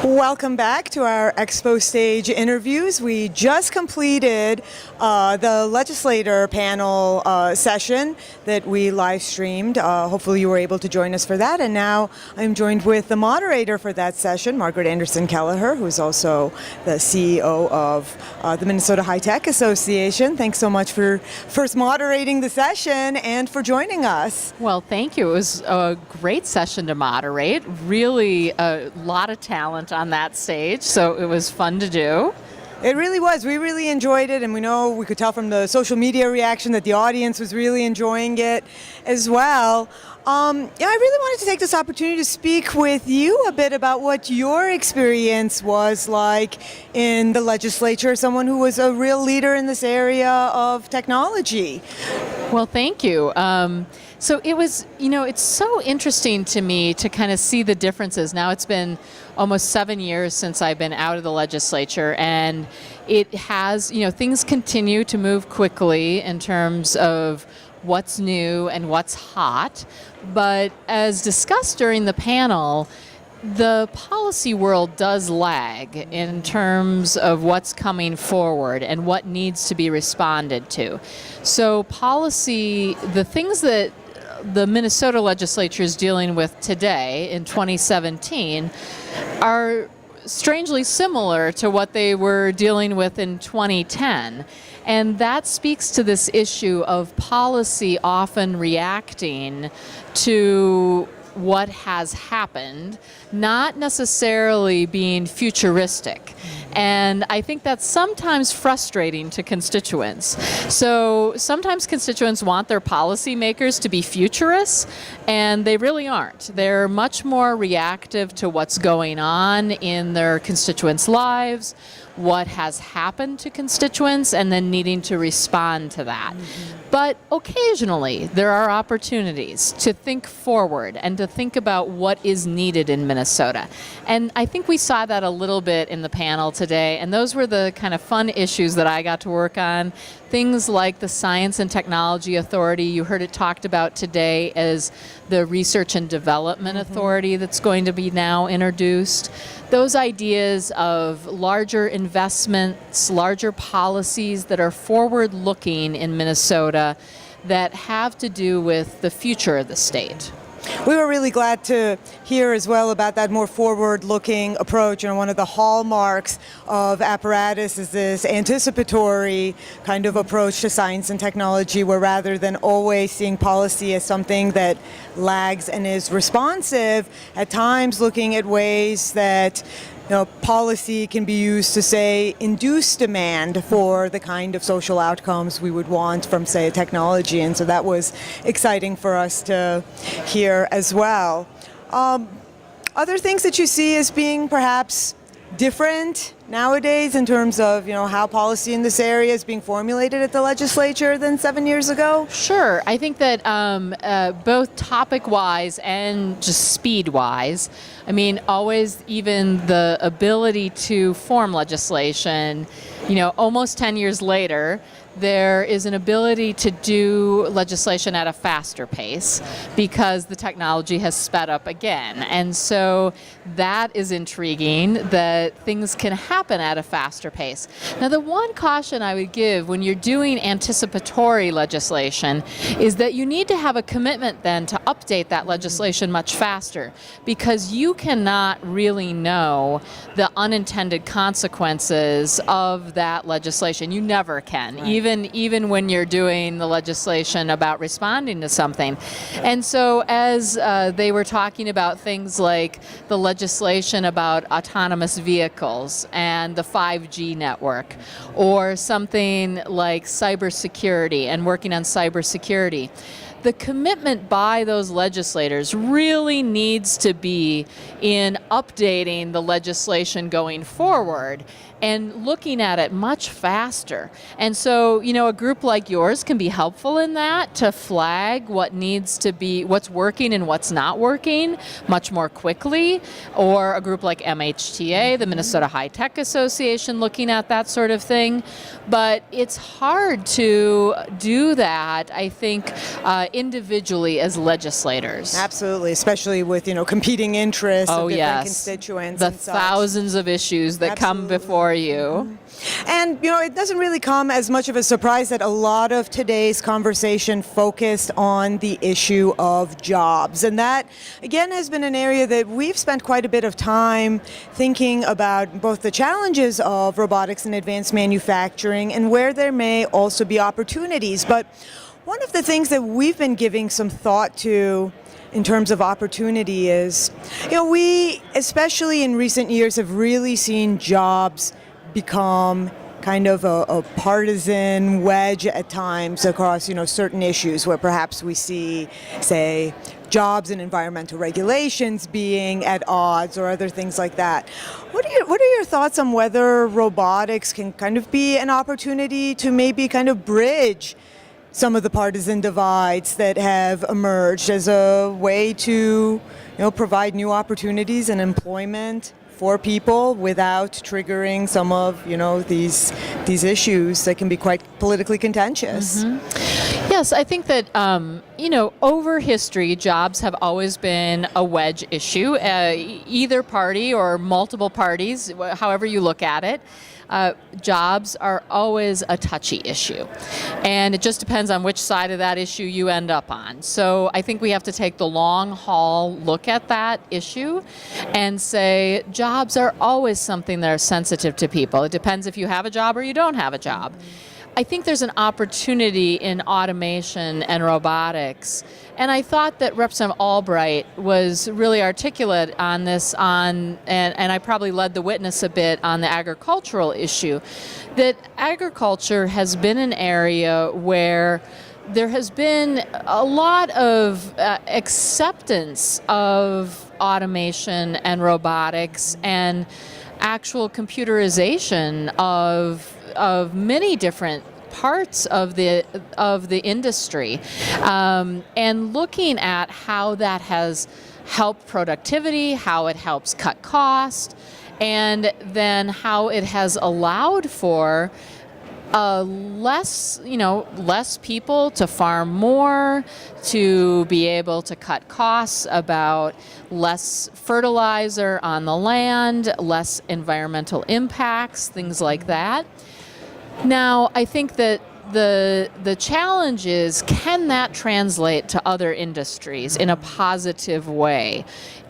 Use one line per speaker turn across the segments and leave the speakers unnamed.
Welcome back to our Expo Stage interviews. We just completed the Legislator panel session that we live streamed. Hopefully you were able to join us for that. And now I'm joined with the moderator for that session, Margaret Kelliher, who is also the CEO of the Minnesota High Tech Association. Thanks so much for first moderating the session and for joining us.
Well, thank you. It was a great session to moderate. Really a lot of talent on that stage, so it was fun to do.
It really was. We really enjoyed it, and we could tell from the social media reaction that the audience was really enjoying it as well. I really wanted to take this opportunity to speak with you a bit about what your experience was like in the legislature, someone who was a real leader in this area of technology.
Well, thank you. So it was, it's so interesting to me to kind of see the differences. Now it's been almost 7 years since I've been out of the legislature, and it has, things continue to move quickly in terms of what's new and what's hot. But as discussed during the panel, the policy world does lag in terms of what's coming forward and what needs to be responded to. So policy, the things that the Minnesota legislature is dealing with today in 2017 are strangely similar to what they were dealing with in 2010. And that speaks to this issue of policy often reacting to what has happened, not necessarily being futuristic. And I think that's sometimes frustrating to constituents. So sometimes constituents want their policymakers to be futurists, and they really aren't. They're much more reactive to what's going on in their constituents' lives, what has happened to constituents, and then needing to respond to that. But occasionally there are opportunities to think forward and to think about what is needed in Minnesota. And I think we saw that a little bit in the panel today, and those were the kind of fun issues that I got to work on. Things like the Science and Technology Authority, you heard it talked about today as the Research and Development Authority that's going to be now introduced. Those ideas of larger investments, larger policies that are forward-looking in Minnesota that have to do with the future of the state.
We were really glad to hear as well about that more forward-looking approach. One of the hallmarks of apparatus is this anticipatory kind of approach to science and technology, where rather than always seeing policy as something that lags and is responsive, at times looking at ways that policy can be used to, say, induce demand for the kind of social outcomes we would want from, say, a technology. And so that was exciting for us to hear as well. Other things that you see as being perhaps different nowadays in terms of how policy in this area is being formulated at the legislature than 7 years ago?
Sure. I think that both topic-wise and just speed-wise, always even the ability to form legislation, almost 10 years later, there is an ability to do legislation at a faster pace because the technology has sped up again. And so that is intriguing that things can happen at a faster pace. Now, the one caution I would give when you're doing anticipatory legislation is that you need to have a commitment then to update that legislation much faster, because you cannot really know the unintended consequences of that legislation. You never can. Right. Even when you're doing the legislation about responding to something. And so as they were talking about things like the legislation about autonomous vehicles and the 5G network, or something like cybersecurity and working on cybersecurity, the commitment by those legislators really needs to be in updating the legislation going forward and looking at it much faster. And so, a group like yours can be helpful in that, to flag what needs to be, what's working and what's not working much more quickly, or a group like MHTA, the Minnesota High Tech Association, looking at that sort of thing. But it's hard to do that, I think, individually as legislators.
Absolutely, especially with competing interests of different
yes.
constituents.
The
and such.
thousands of issues that come before you.
And it doesn't really come as much of a surprise that a lot of today's conversation focused on the issue of jobs. And that, again, has been an area that we've spent quite a bit of time thinking about both the challenges of robotics and advanced manufacturing and where there may also be opportunities. But one of the things that we've been giving some thought to in terms of opportunity is, we, especially in recent years, have really seen jobs become kind of a partisan wedge at times across, certain issues where perhaps we see, say, jobs and environmental regulations being at odds or other things like that. What are your thoughts on whether robotics can kind of be an opportunity to maybe kind of bridge some of the partisan divides that have emerged as a way to, provide new opportunities and employment for people without triggering some of these issues that can be quite politically contentious?
Mm-hmm. Yes, I think that over history, jobs have always been a wedge issue. Either party or multiple parties, however you look at it. Jobs are always a touchy issue. And it just depends on which side of that issue you end up on. So I think we have to take the long haul look at that issue and say jobs are always something that are sensitive to people. It depends if you have a job or you don't have a job. I think there's an opportunity in automation and robotics. And I thought that Representative Albright was really articulate on this, and I probably led the witness a bit on the agricultural issue, that agriculture has been an area where there has been a lot of acceptance of automation and robotics and actual computerization of many different parts of the industry, and looking at how that has helped productivity, how it helps cut cost, and then how it has allowed for less people to farm more, to be able to cut costs about less fertilizer on the land, less environmental impacts, things like that. Now, I think that the challenge is, can that translate to other industries in a positive way?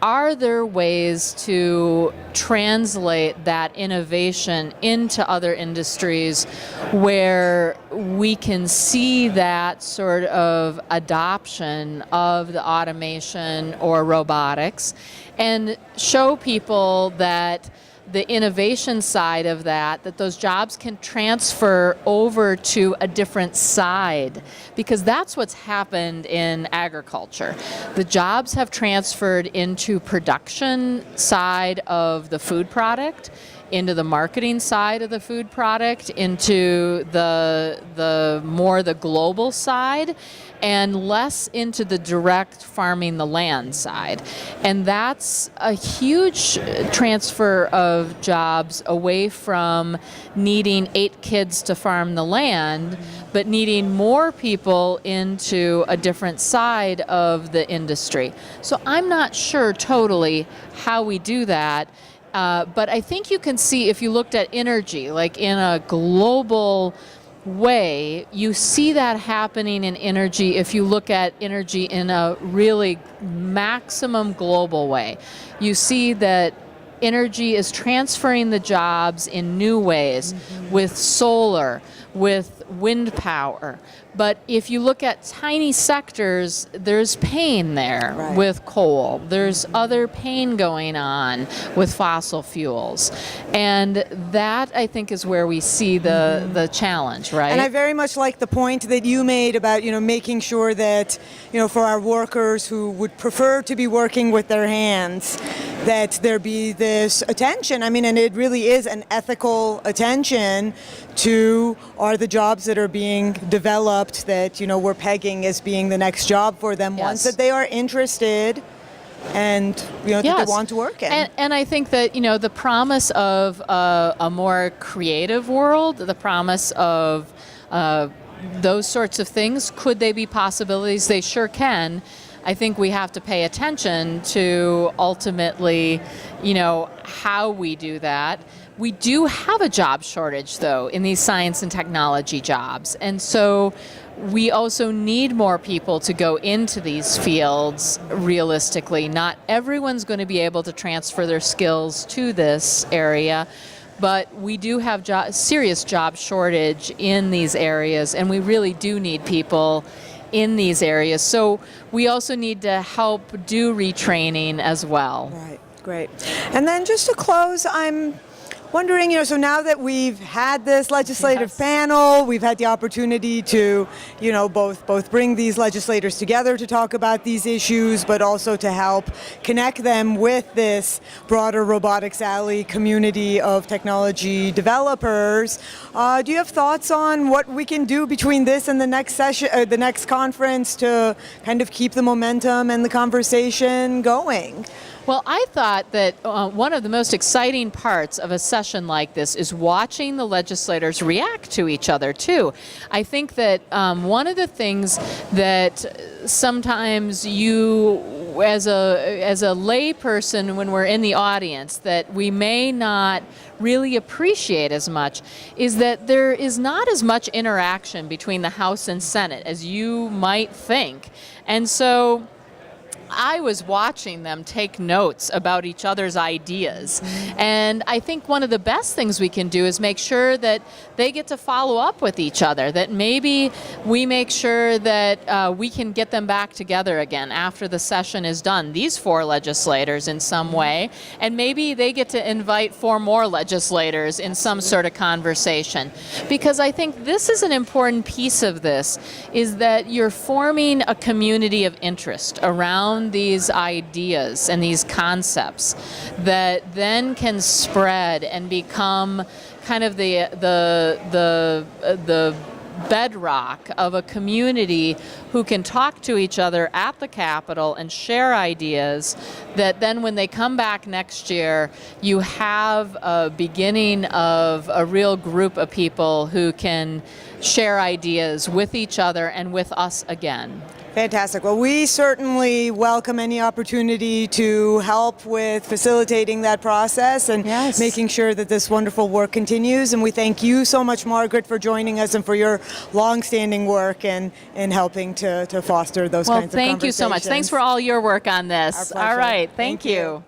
Are there ways to translate that innovation into other industries where we can see that sort of adoption of the automation or robotics and show people that the innovation side of that those jobs can transfer over to a different side, because that's what's happened in agriculture. The jobs have transferred into production side of the food product, into the marketing side of the food product, into the global side, and less into the direct farming the land side. And that's a huge transfer of jobs away from needing 8 kids to farm the land, but needing more people into a different side of the industry. So I'm not sure totally how we do that. But I think you can see, if you looked at energy, like in a global way, you see that happening in energy if you look at energy in a really maximum global way. You see that energy is transferring the jobs in new ways, with solar, with wind power. But if you look at tiny sectors, there's pain there with coal. There's other pain going on with fossil fuels. And that, I think, is where we see the challenge, right?
And I very much like the point that you made about, making sure that, for our workers who would prefer to be working with their hands, that there be this attention. I mean, and it really is an ethical attention to, are the jobs that are being developed that, we're pegging as being the next job for them, ones that they are interested and, that they want to work in.
And I think that, the promise of a more creative world, the promise of those sorts of things, could they be possibilities? They sure can. I think we have to pay attention to ultimately, how we do that. We do have a job shortage, though, in these science and technology jobs. And so we also need more people to go into these fields realistically. Not everyone's going to be able to transfer their skills to this area, but we do have serious job shortage in these areas, and we really do need people in these areas. So we also need to help do retraining as well.
Right, great. And then just to close, I'm wondering, so now that we've had this legislative panel, we've had the opportunity to, both bring these legislators together to talk about these issues, but also to help connect them with this broader Robotics Alley community of technology developers. Do you have thoughts on what we can do between this and the next session, the next conference, to kind of keep the momentum and the conversation going?
Well, I thought that one of the most exciting parts of a session like this is watching the legislators react to each other, too. I think that one of the things that sometimes you, as a lay person, when we're in the audience, that we may not really appreciate as much, is that there is not as much interaction between the House and Senate as you might think. And so I was watching them take notes about each other's ideas. And I think one of the best things we can do is make sure that they get to follow up with each other, that maybe we make sure that we can get them back together again after the session is done, these 4 legislators in some way, and maybe they get to invite 4 more legislators in some sort of conversation. Because I think this is an important piece of this, is that you're forming a community of interest around these ideas and these concepts that then can spread and become kind of the bedrock of a community who can talk to each other at the Capitol and share ideas, that then when they come back next year, you have a beginning of a real group of people who can share ideas with each other and with us again.
Fantastic. Well, we certainly welcome any opportunity to help with facilitating that process and making sure that this wonderful work continues. And we thank you so much, Margaret, for joining us and for your long-standing work in helping to foster those kinds of conversations.
Well, thank you so much. Thanks for all your work on this.
Our pleasure.
All right. Thank you.